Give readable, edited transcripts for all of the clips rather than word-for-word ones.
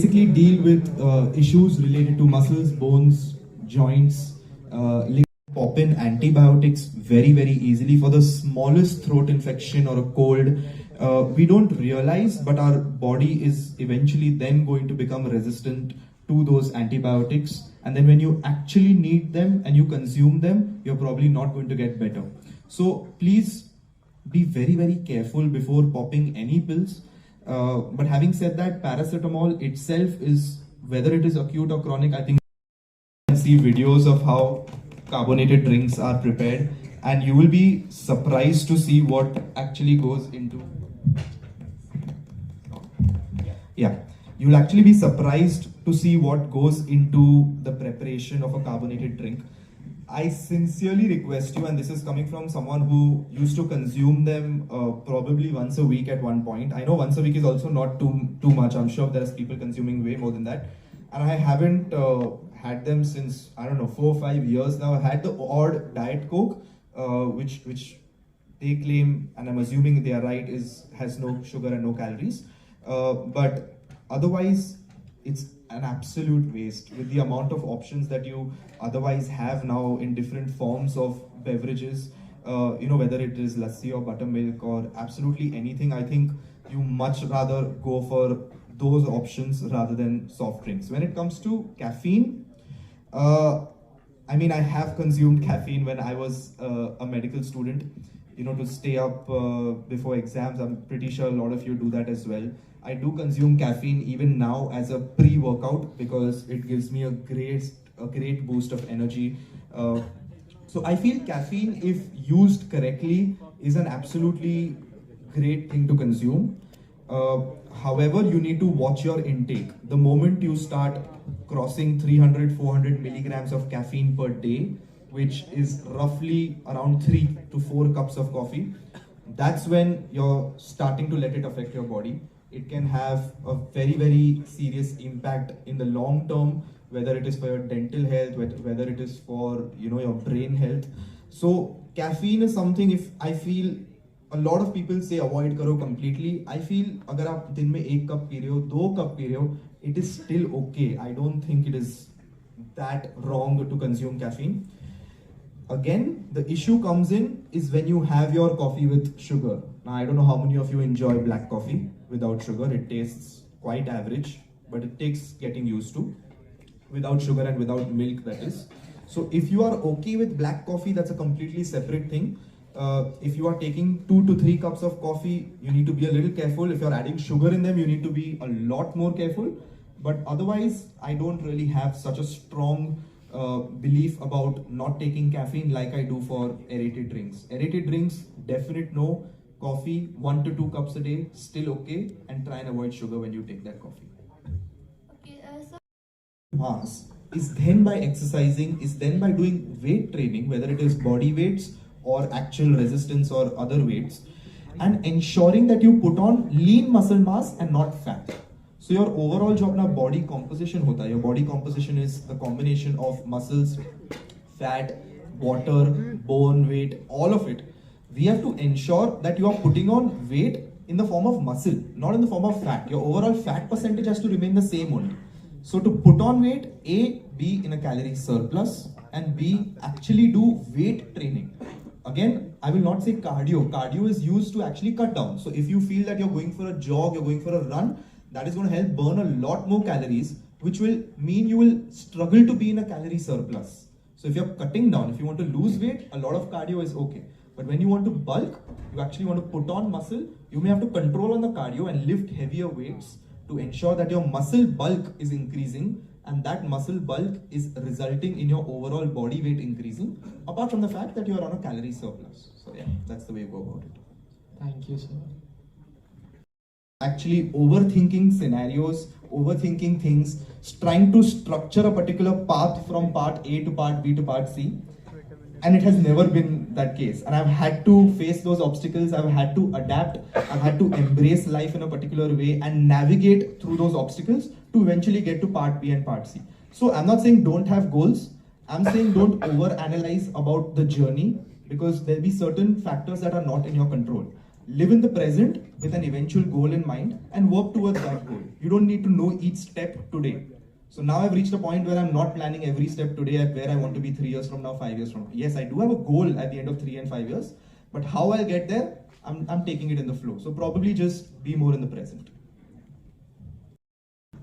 basically deal with issues related to muscles, bones, joints, pop in antibiotics very easily for the smallest throat infection or a cold. We don't realize, but our body is eventually then going to become resistant to those antibiotics, and then when you actually need them and you consume them, you're probably not going to get better. So please be very careful before popping any pills. But having said that, paracetamol itself is, whether it is acute or chronic, I think you can see videos of how carbonated drinks are prepared, and you will be surprised to see what actually goes into. You'll actually be surprised to see what goes into the preparation of a carbonated drink. I sincerely request you, and this is coming from someone who used to consume them probably once a week at one point. I know once a week is also not too much. I'm sure there's people consuming way more than that. And I haven't had them since, I don't know, 4 or 5 years now. I had the odd Diet Coke, which they claim, and I'm assuming they are right, has no sugar and no calories. But otherwise, it's an absolute waste with the amount of options that you otherwise have now in different forms of beverages, whether it is lassi or buttermilk or absolutely anything. I think you much rather go for those options rather than soft drinks. When it comes to caffeine, I mean, I have consumed caffeine when I was a medical student, to stay up before exams. I'm pretty sure a lot of you do that as well. I do consume caffeine even now as a pre-workout because it gives me a great boost of energy. So I feel caffeine, if used correctly, is an absolutely great thing to consume. However, you need to watch your intake. The moment you start crossing 300-400 milligrams of caffeine per day, which is roughly around 3 to 4 cups of coffee, that's when you're starting to let it affect your body. It can have a very serious impact in the long term, whether it is for your dental health, whether it is for your brain health. So caffeine is something, if I feel a lot of people say avoid karo completely, I feel agar aap din mein 1 cup pee rahe ho, 2 cup pee rahe ho, it is still okay. I don't think it is that wrong to consume caffeine. Again, the issue comes in is when you have your coffee with sugar. Now, I don't know how many of you enjoy black coffee without sugar. It tastes quite average, but it takes getting used to. Without sugar and without milk, that is. So if you are okay with black coffee, that's a completely separate thing. If you are taking 2 to 3 cups of coffee, you need to be a little careful. If you're adding sugar in them, you need to be a lot more careful. But otherwise, I don't really have such a strong belief about not taking caffeine like I do for aerated drinks. Aerated drinks, definite no. Coffee, 1 to 2 cups a day, still okay, and try and avoid sugar when you take that coffee. Okay, Mass is then by exercising, is then by doing weight training, whether it is body weights or actual resistance or other weights, and ensuring that you put on lean muscle mass and not fat. So your overall job now body composition hota hai. Your body composition is the combination of muscles, fat, water, bone weight, all of it. We have to ensure that you are putting on weight in the form of muscle, not in the form of fat. Your overall fat percentage has to remain the same only. So to put on weight, A, be in a calorie surplus, and B, actually do weight training. Again, I will not say cardio. Cardio is used to actually cut down. So if you feel that you're going for a jog, you're going for a run, that is going to help burn a lot more calories, which will mean you will struggle to be in a calorie surplus. So if you're cutting down, if you want to lose weight, a lot of cardio is okay. But when you want to bulk, you actually want to put on muscle, you may have to control on the cardio and lift heavier weights to ensure that your muscle bulk is increasing, and that muscle bulk is resulting in your overall body weight increasing, apart from the fact that you are on a calorie surplus. So yeah, that's the way you go about it. Thank you, sir. Actually overthinking scenarios, overthinking things, trying to structure a particular path from part A to part B to part C. And it has never been that case. And I've had to face those obstacles. I've had to adapt. I've had to embrace life in a particular way and navigate through those obstacles to eventually get to part B and part C. So I'm not saying don't have goals. I'm saying don't overanalyze about the journey, because there'll be certain factors that are not in your control. live in the present with an eventual goal in mind and work towards that goal. You don't need to know each step today. So now I've reached a point where I'm not planning every step today at where I want to be 3 years from now, 5 years from now. Yes, I do have a goal at the end of 3 and 5 years, but how I'll get there, I'm taking it in the flow. So probably just be more in the present.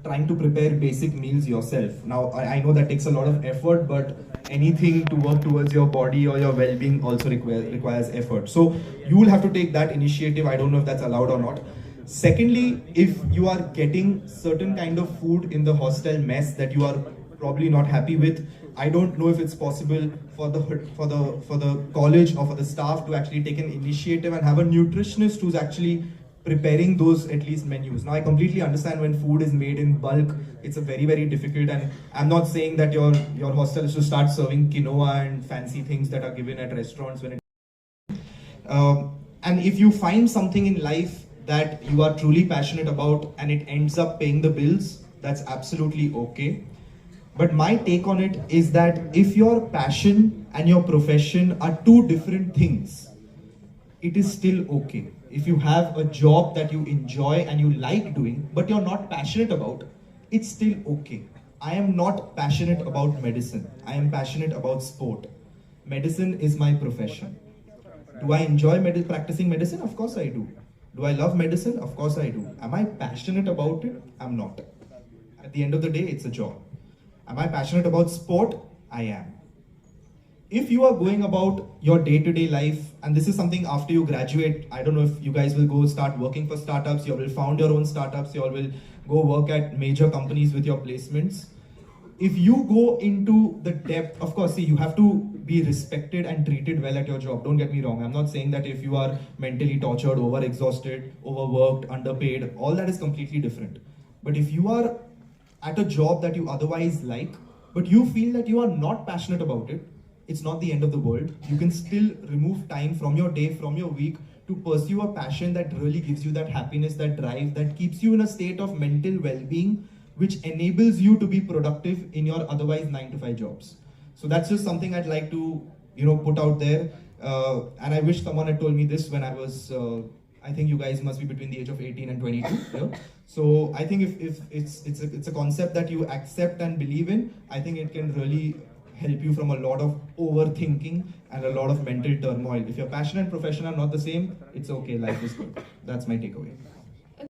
Trying to prepare basic meals yourself. Now, I know that takes a lot of effort, but anything to work towards your body or your well-being also requires effort. So you will have to take that initiative. I don't know if that's allowed or not. Secondly, if you are getting certain kind of food in the hostel mess that you are probably not happy with, I don't know if it's possible for the college or for the staff to actually take an initiative and have a nutritionist who's actually preparing those at least menus. Now I completely understand when food is made in bulk, it's a very difficult, and I'm not saying that your hostel is to start serving quinoa and fancy things that are given at restaurants when it and if you find something in life that you are truly passionate about and it ends up paying the bills, that's absolutely okay. But my take on it is that if your passion and your profession are two different things, it is still okay. If you have a job that you enjoy and you like doing, but you're not passionate about, it's still okay. I am not passionate about medicine. I am passionate about sport. Medicine is my profession. Do I enjoy practicing medicine? Of course I do. Do I love medicine? Of course I do. Am I passionate about it? I'm not. At the end of the day, it's a job. Am I passionate about sport? I am. If you are going about your day-to-day life, and this is something after you graduate, I don't know if you guys will go start working for startups, you will found your own startups, you all will go work at major companies with your placements. If you go into the depth, of course, see, you have to be respected and treated well at your job. Don't get me wrong. I'm not saying that if you are mentally tortured, over-exhausted, overworked, underpaid, all that is completely different. But if you are at a job that you otherwise like, but you feel that you are not passionate about it, it's not the end of the world. You can still remove time from your day, from your week, to pursue a passion that really gives you that happiness, that drive, that keeps you in a state of mental well-being, which enables you to be productive in your otherwise 9-to-5 jobs. So that's just something I'd like to, put out there. And I wish someone had told me this when I was, I think you guys must be between the age of 18 and 22. Yeah? So I think if it's a concept that you accept and believe in, I think it can really help you from a lot of overthinking and a lot of mental turmoil. If your passion and profession are not the same, it's okay, life is good. That's my takeaway.